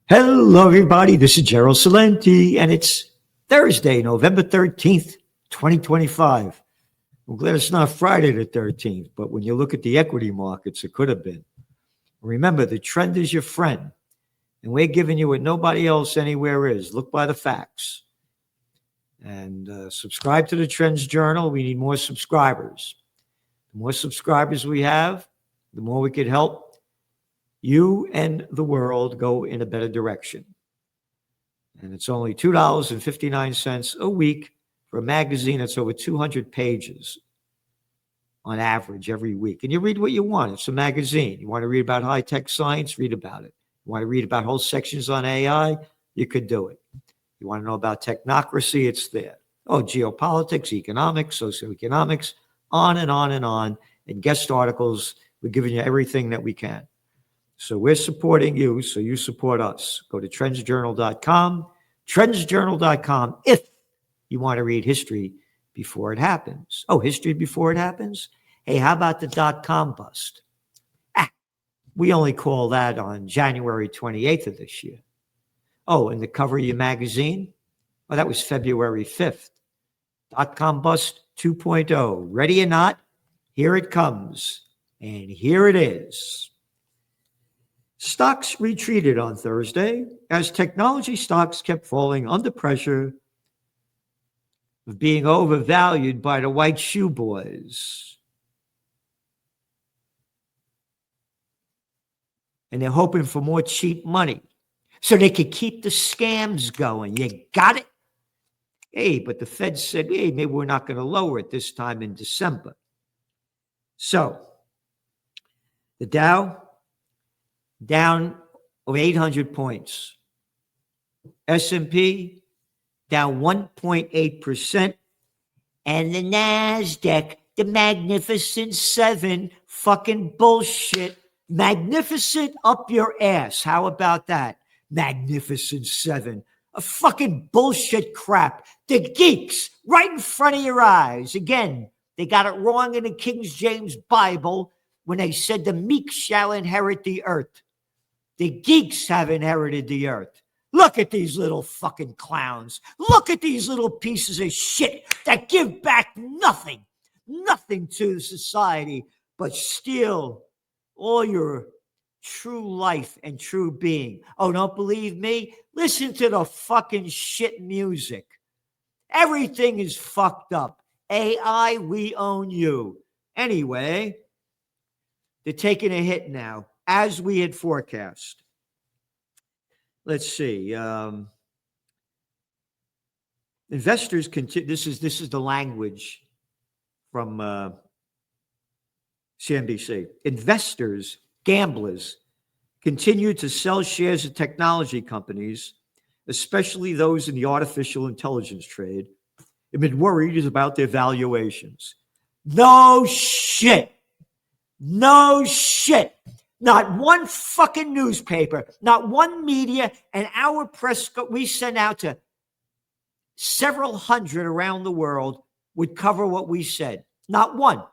Hello, everybody. This is Gerald Salenti, and it's Thursday, November 13th, 2025. I'm glad it's not Friday the 13th, but when you look at the equity markets, it could have been. Remember, the trend is your friend, and we're giving you what nobody else anywhere is. Look by the facts. And subscribe to the Trends Journal. We need more subscribers. The more subscribers we have, the more we could help you and the world go in a better direction. And it's only $2.59 a week for a magazine that's over 200 pages on average every week. And you read what you want. It's a magazine. You want to read about high-tech science? Read about it. You want to read about whole sections on AI? You could do it. You want to know about technocracy? It's there. Oh, geopolitics, economics, socioeconomics, on and on and on. And guest articles. We're giving you everything that we can. So we're supporting you, so you support us. Go to trendsjournal.com, trendsjournal.com, if you want to read history before it happens. Oh, history before it happens? Hey, how about the dot-com bust? We only call that on January 28th of this year. Oh, and the cover of your magazine? Oh, that was February 5th. Dot-com bust 2.0. Ready or not, here it comes. And here it is. Stocks retreated on Thursday as technology stocks kept falling under pressure of being overvalued by the white shoe boys. And they're hoping for more cheap money so they could keep the scams going. You got it? Hey, but the Fed said, hey, maybe we're not going to lower it this time in December. So the Dow down over 800 points. S&P down 1.8%. And the NASDAQ, the Magnificent Seven, fucking bullshit. Magnificent up your ass. How about that? Magnificent Seven. A fucking bullshit crap. The geeks right in front of your eyes. Again, they got it wrong in the King James Bible when they said the meek shall inherit the earth. The geeks have inherited the earth. Look at these little fucking clowns. Look at these little pieces of shit that give back nothing to society, but steal all your true life and true being. Oh, don't believe me? Listen to the fucking shit music. Everything is fucked up. AI, we own you. Anyway, they're taking a hit now, as we had forecast. Let's see. Investors continue. This is the language from CNBC. Investors, gamblers, continue to sell shares of technology companies, especially those in the artificial intelligence trade, amid worries about their valuations. No shit. No shit. Not one fucking newspaper, not one media, and our press we send out to several hundred around the world would cover what we said. Not one,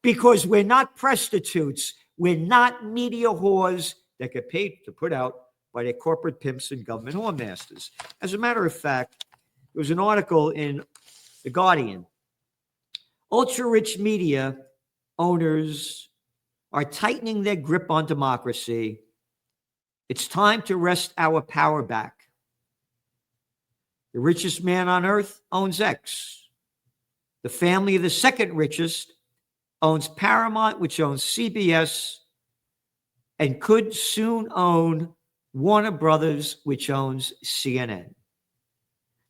because we're not prostitutes. We're not media whores that get paid to put out by their corporate pimps and government whoremasters. As a matter of fact, there was an article in The Guardian. Ultra-rich media owners are tightening their grip on democracy. It's time to wrest our power back. The richest man on earth owns X. The family of the second richest owns Paramount, which owns CBS, and could soon own Warner Brothers, which owns CNN.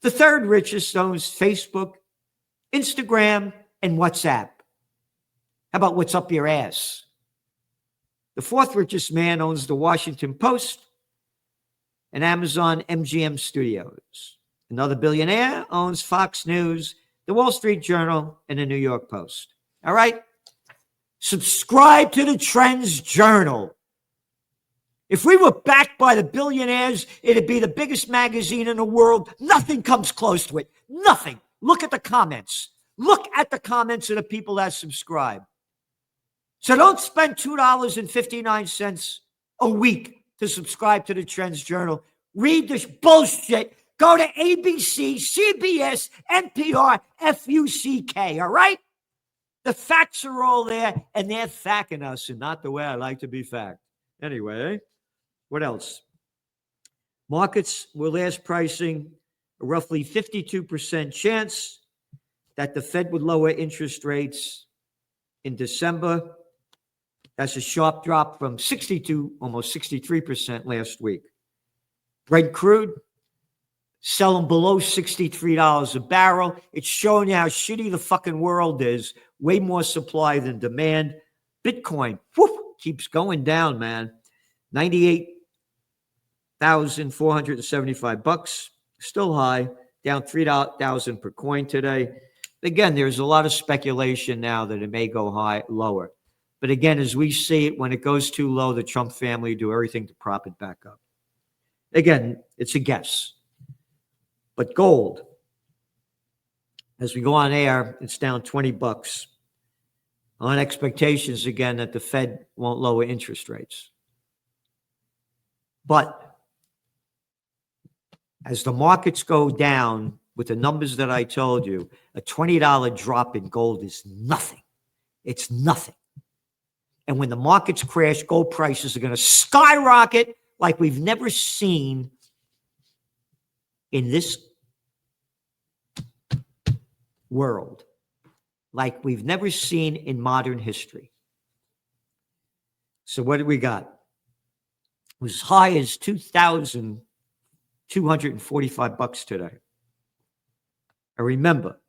The third richest owns Facebook, Instagram, and WhatsApp. How about what's up your ass? The fourth richest man owns the Washington Post and Amazon MGM Studios. Another billionaire owns Fox News, the Wall Street Journal, and the New York Post. All right? Subscribe to the Trends Journal. If we were backed by the billionaires, it'd be the biggest magazine in the world. Nothing comes close to it. Nothing. Look at the comments. Look at the comments of the people that subscribe. So don't spend $2.59 a week to subscribe to the Trends Journal. Read this bullshit. Go to ABC, CBS, NPR, FUCK, all right? The facts are all there, and they're facking us, and not the way I like to be fact. Anyway, what else? Markets were last pricing a roughly 52% chance that the Fed would lower interest rates in December. That's a sharp drop from 62, almost 63% last week. Brent crude selling below $63 a barrel. It's showing you how shitty the fucking world is. Way more supply than demand. Bitcoin, keeps going down, man. $98,475. Still high, down 3,000 per coin today. Again, there's a lot of speculation now that it may go lower. But again, as we see it, when it goes too low, the Trump family do everything to prop it back up. Again, it's a guess. But gold, as we go on air, it's down $20 on expectations, again, that the Fed won't lower interest rates. But as the markets go down with the numbers that I told you, a $20 drop in gold is nothing. It's nothing. And when the markets crash, gold prices are going to skyrocket like we've never seen in this world, like we've never seen in modern history. So what do we got? It was as high as $2,245 today. I remember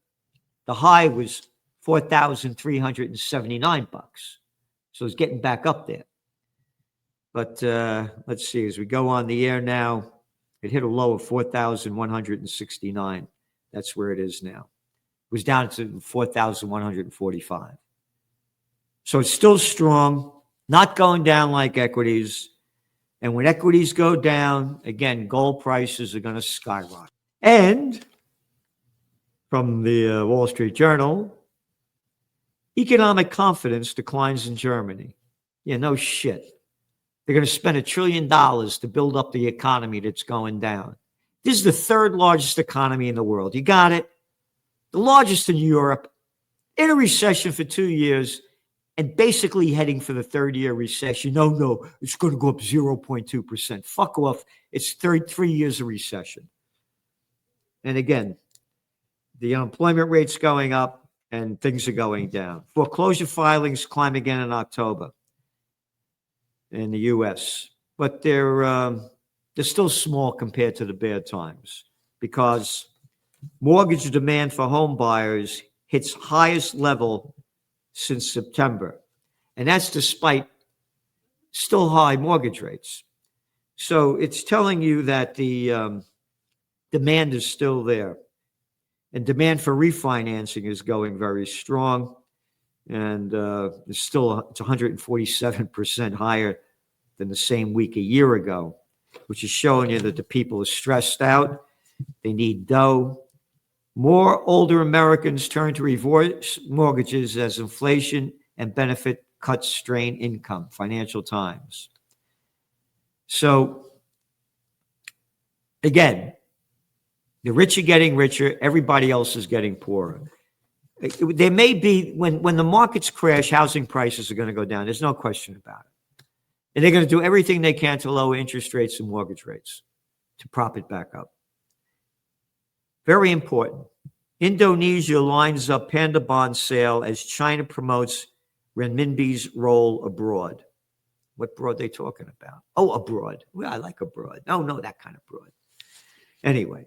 the high was $4,379. So it's getting back up there. But let's see, as we go on the air now, it hit a low of 4,169. That's where it is now. It was down to 4,145. So it's still strong, not going down like equities. And when equities go down, again, gold prices are going to skyrocket. And from the Wall Street Journal, economic confidence declines in Germany. Yeah, no shit. They're going to spend $1 trillion to build up the economy that's going down. This is the third largest economy in the world. You got it? The largest in Europe, in a recession for 2 years, and basically heading for the third-year recession. No, it's going to go up 0.2%. Fuck off. It's 3 years of recession. And again, the unemployment rate's going up and things are going down. Foreclosure filings climb again in October in the U.S., but they're still small compared to the bad times because mortgage demand for home buyers hits highest level since September. And that's despite still high mortgage rates. So it's telling you that the demand is still there. And demand for refinancing is going very strong. And it's 147% higher than the same week a year ago, which is showing you that the people are stressed out. They need dough. More older Americans turn to reverse mortgages as inflation and benefit cuts strain income, Financial Times. So, again, the rich are getting richer. Everybody else is getting poorer. There may be, when the markets crash, housing prices are going to go down. There's no question about it. And they're going to do everything they can to lower interest rates and mortgage rates to prop it back up. Very important. Indonesia lines up panda bond sale as China promotes renminbi's role abroad. What broad are they talking about? Oh, abroad. Well, I like abroad. No, that kind of broad. Anyway,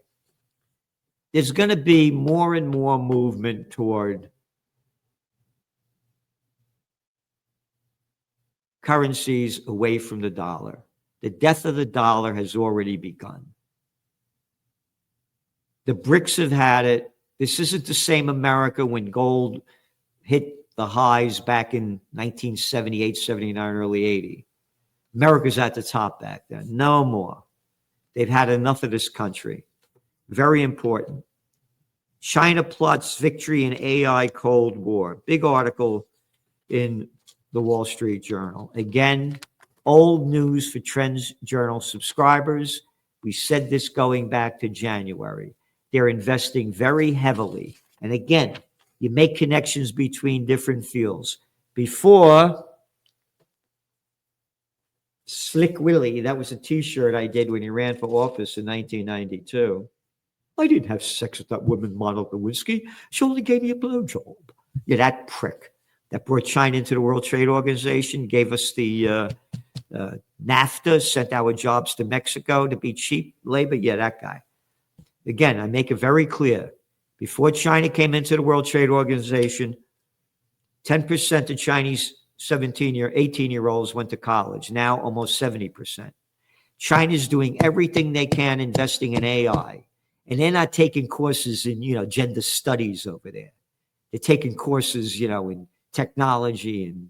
there's going to be more and more movement toward currencies away from the dollar. The death of the dollar has already begun. The BRICS have had it. This isn't the same America when gold hit the highs back in 1978, 79, early 80. America's at the top back then. No more. They've had enough of this country. Very important. China plots victory in AI Cold War. Big article in the Wall Street Journal. Again, Old news for Trends Journal subscribers. We said this going back to January. They're investing very heavily. And again, you make connections between different fields. Before, Slick Willie, that was a t-shirt I did when he ran for office in 1992. I didn't have sex with that woman, Monica Lewinsky. She only gave me a blowjob. Yeah, that prick that brought China into the World Trade Organization, gave us the NAFTA, sent our jobs to Mexico to be cheap labor. Yeah, that guy. Again, I make it very clear. Before China came into the World Trade Organization, 10% of Chinese 18-year-olds went to college. Now almost 70%. China's doing everything they can investing in AI. And they're not taking courses in, gender studies over there. They're taking courses, in technology and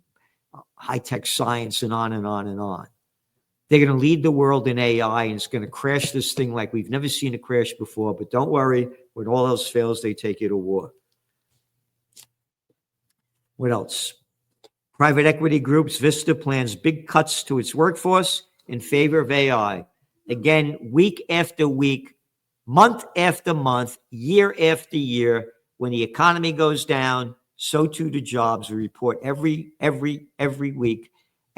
high-tech science and on and on and on. They're going to lead the world in AI, and it's going to crash this thing like we've never seen it crash before. But don't worry, when all else fails, they take you to war. What else? Private equity groups, Vista plans big cuts to its workforce in favor of AI. Again, week after week, month after month, year after year, when the economy goes down, so too do jobs. We report every week.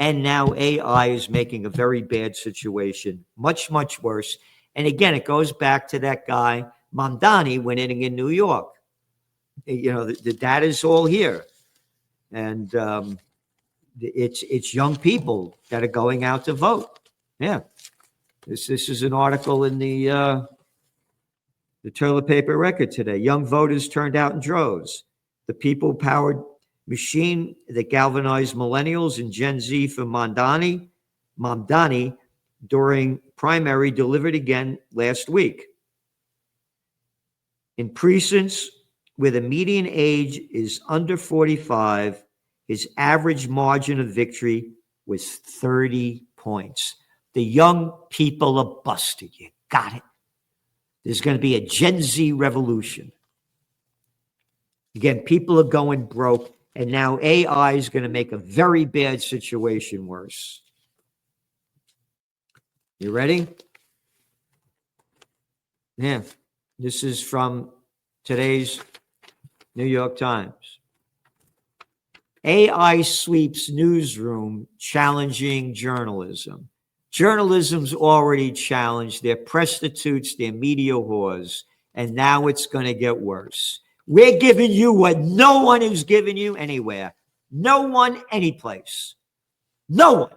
And now AI is making a very bad situation much, much worse. And again, it goes back to that guy, Mamdani, winning in New York. The data's all here. And it's young people that are going out to vote. Yeah. This is an article in the toilet paper record today. Young voters turned out in droves. The people-powered machine that galvanized millennials and Gen Z for Mamdani during primary delivered again last week. In precincts where the median age is under 45, his average margin of victory was 30 points. The young people are busted. You got it. There's going to be a Gen Z revolution. Again, people are going broke, and now AI is going to make a very bad situation worse. You ready? Yeah. This is from today's New York Times. AI sweeps newsroom, challenging journalism. Journalism's already challenged. They're prostitutes, they're media whores, and now it's going to get worse. We're giving you what no one is giving you anywhere. No one, anyplace. No one.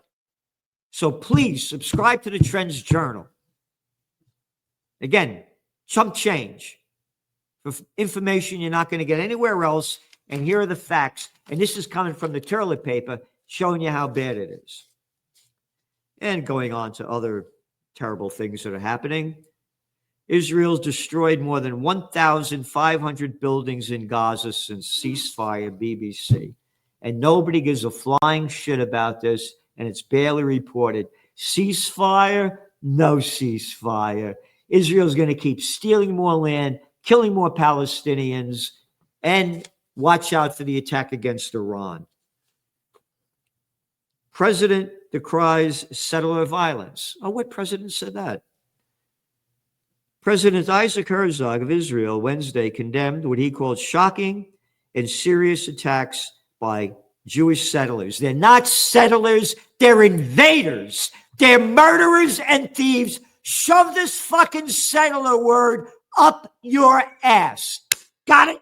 So please subscribe to the Trends Journal. Again, chump change for information you're not going to get anywhere else. And here are the facts. And this is coming from the toilet paper, showing you how bad it is. And going on to other terrible things that are happening. Israel's destroyed more than 1,500 buildings in Gaza since ceasefire, BBC. And nobody gives a flying shit about this, and it's barely reported. Ceasefire? No ceasefire. Israel's going to keep stealing more land, killing more Palestinians, and watch out for the attack against Iran. President decries settler violence. Oh, what president said that? President Isaac Herzog of Israel Wednesday condemned what he called shocking and serious attacks by Jewish settlers. They're not settlers, they're invaders. They're murderers and thieves. Shove this fucking settler word up your ass. Got it?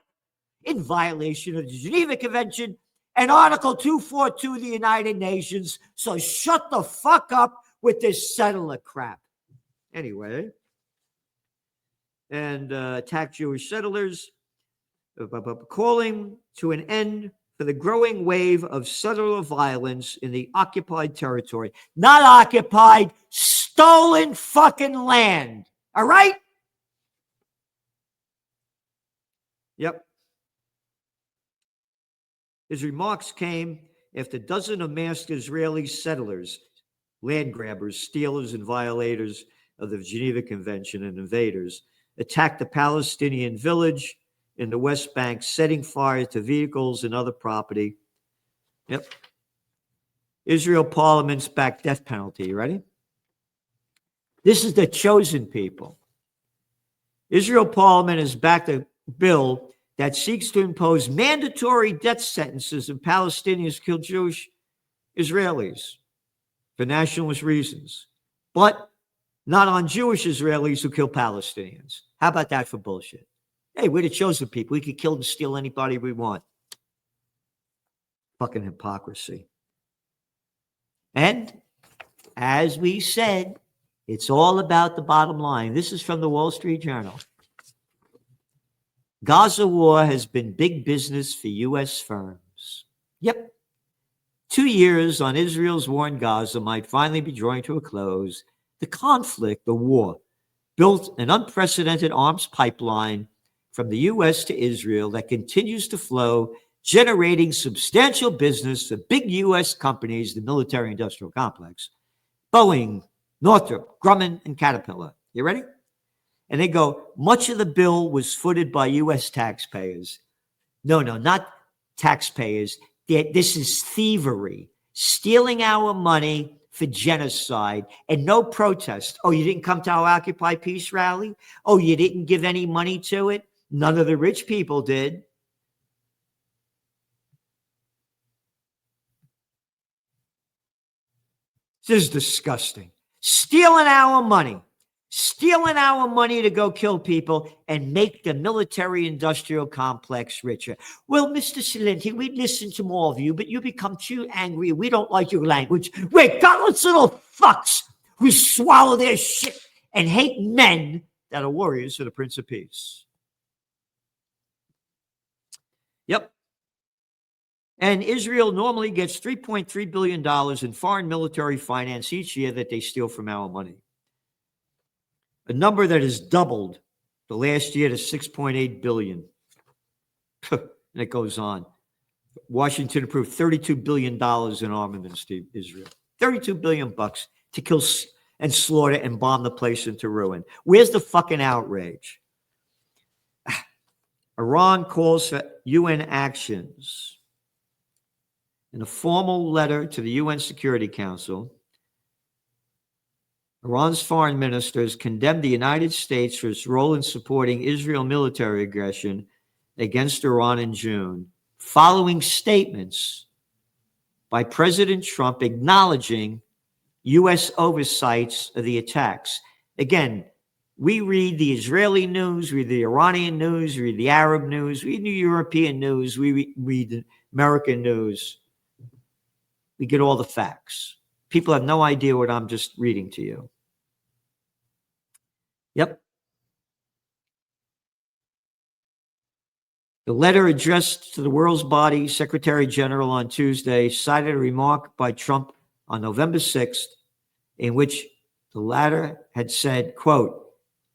In violation of the Geneva Convention and Article 242 of the United Nations. So shut the fuck up with this settler crap. Anyway, and attack Jewish settlers, calling to an end for the growing wave of settler violence in the occupied territory. Not occupied, stolen fucking land. All right? Yep. His remarks came after dozens of masked Israeli settlers, land grabbers, stealers, and violators of the Geneva Convention and invaders attacked the Palestinian village in the West Bank, setting fire to vehicles and other property. Yep. Israel Parliament's back death penalty. You ready? This is the chosen people. Israel Parliament has backed a bill that seeks to impose mandatory death sentences of Palestinians who kill Jewish Israelis for nationalist reasons, but not on Jewish Israelis who kill Palestinians. How about that for bullshit? Hey, we're the chosen people. We could kill and steal anybody we want. Fucking hypocrisy. And as we said, it's all about the bottom line. This is from the Wall Street Journal. Gaza war has been big business for U.S. firms. Yep. 2 years on Israel's war in Gaza might finally be drawing to a close. The conflict, the war, built an unprecedented arms pipeline from the U.S. to Israel that continues to flow, generating substantial business for big U.S. companies, the military-industrial complex, Boeing, Northrop, Grumman, and Caterpillar. You ready? And they go, much of the bill was footed by U.S. taxpayers. No, not taxpayers. This is thievery, stealing our money for genocide, and no protest. Oh, you didn't come to our Occupy Peace rally? Oh, you didn't give any money to it? None of the rich people did. This is disgusting. Stealing our money to go kill people and make the military-industrial complex richer. Well, Mr. Celente, we listen to all of you, but you become too angry. We don't like your language. We're godless little fucks who swallow their shit and hate men that are warriors for the Prince of Peace. Yep. And Israel normally gets $3.3 billion in foreign military finance each year that they steal from our money. A number that has doubled the last year to $6.8 billion. And it goes on. Washington approved $32 billion in armaments to Israel. $32 billion bucks to kill and slaughter and bomb the place into ruin. Where's the fucking outrage? Iran calls for UN actions. In a formal letter to the UN Security Council, Iran's foreign ministers condemned the United States for its role in supporting Israel military aggression against Iran in June, following statements by President Trump acknowledging U.S. oversights of the attacks. Again, we read the Israeli news, we read the Iranian news, we read the Arab news, we read the European news, we read the American news. We get all the facts. People have no idea what I'm just reading to you. Yep. The letter addressed to the world's body, Secretary General on Tuesday, cited a remark by Trump on November 6th, in which the latter had said, quote,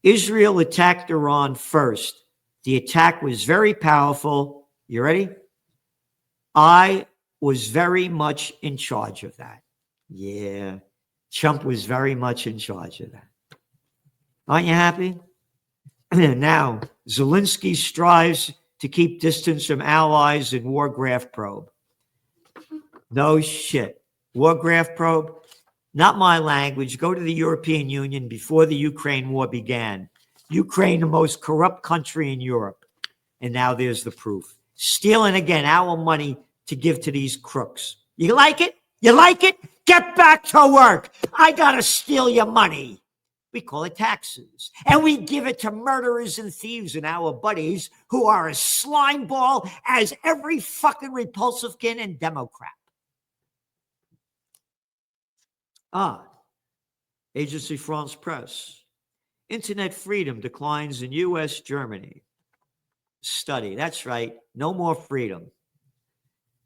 Israel attacked Iran first. The attack was very powerful. You ready? I was very much in charge of that. Yeah, Trump was very much in charge of that. Aren't you happy? Now, Zelensky strives to keep distance from allies in War Graph Probe. No shit. War Graph Probe? Not my language. Go to the European Union before the Ukraine war began. Ukraine, the most corrupt country in Europe. And now there's the proof. Stealing again our money to give to these crooks. You like it? You like it? Get back to work. I gotta steal your money. We call it taxes. And we give it to murderers and thieves and our buddies who are as slimeball as every fucking Republican and Democrat. Agency France Presse. Internet freedom declines in U.S., Germany. Study. That's right. No more freedom.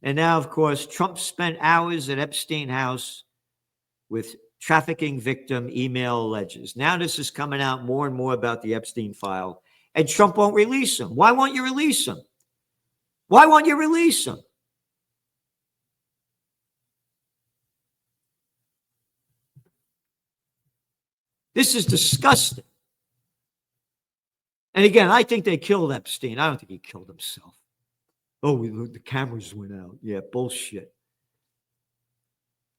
And now, of course, Trump spent hours at Epstein House with trafficking victim email alleges. Now this is coming out more and more about the Epstein file. And Trump won't release him. Why won't you release him? Why won't you release him? This is disgusting. And again, I think they killed Epstein. I don't think he killed himself. Oh, the cameras went out. Yeah, bullshit.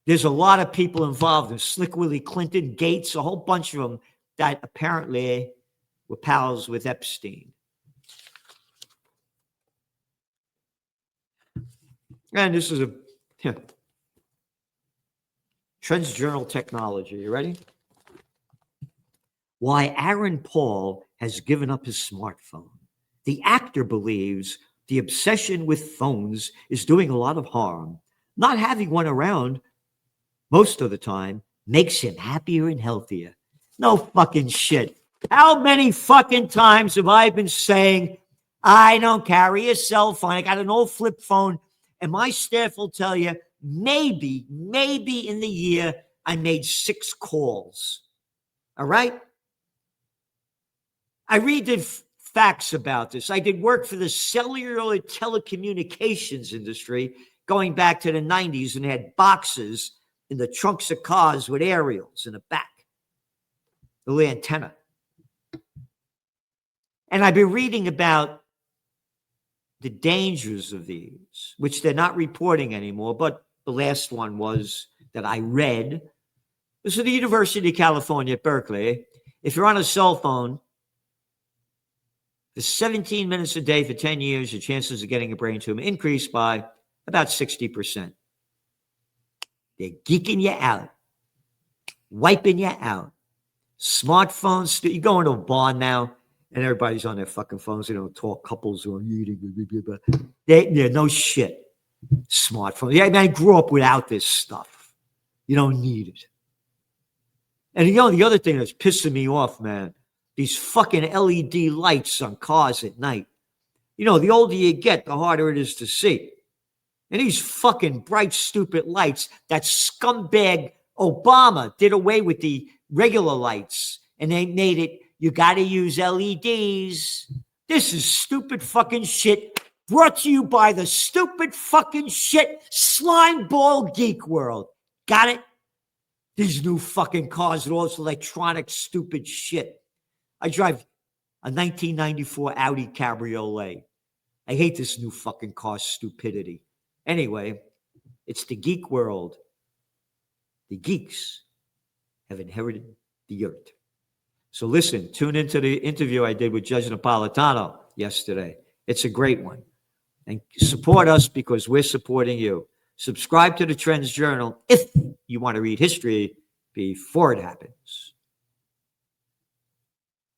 There's a lot of people involved in Slick Willie Clinton, Gates, a whole bunch of them that apparently were pals with Epstein. And this is a Trends Journal Technology. You ready? Why Aaron Paul has given up his smartphone. The actor believes the obsession with phones is doing a lot of harm. Not having one around most of the time makes him happier and healthier. No fucking shit. How many fucking times have I been saying, I don't carry a cell phone, I got an old flip phone, and my staff will tell you, maybe in the year, I made 6 calls. All right? I redid facts about this. I did work for the cellular telecommunications industry going back to the 90s, and had boxes in the trunks of cars with aerials in the back, the little antenna. And I've been reading about the dangers of these, which they're not reporting anymore, but the last one was that I read. This is the University of California at Berkeley. If you're on a cell phone for 17 minutes a day for 10 years, your chances of getting a brain tumor increase by about 60%. They're geeking you out, wiping you out. Smartphones, you go into a bar now, and everybody's on their fucking phones. They don't talk, couples are eating. They're no shit. Smartphone. Yeah, I grew up without this stuff. You don't need it. And the other thing that's pissing me off, man, these fucking LED lights on cars at night. The older you get, the harder it is to see. And these fucking bright, stupid lights, that scumbag Obama did away with the regular lights, and they made it, you got to use LEDs. This is stupid fucking shit brought to you by the stupid fucking shit slime ball geek world. Got it? These new fucking cars with all this electronic stupid shit. I drive a 1994 Audi Cabriolet. I hate this new fucking car stupidity. Anyway, it's the geek world. The geeks have inherited the earth. So listen, tune into the interview I did with Judge Napolitano yesterday. It's a great one. And support us because we're supporting you. Subscribe to the Trends Journal if you want to read history before it happens.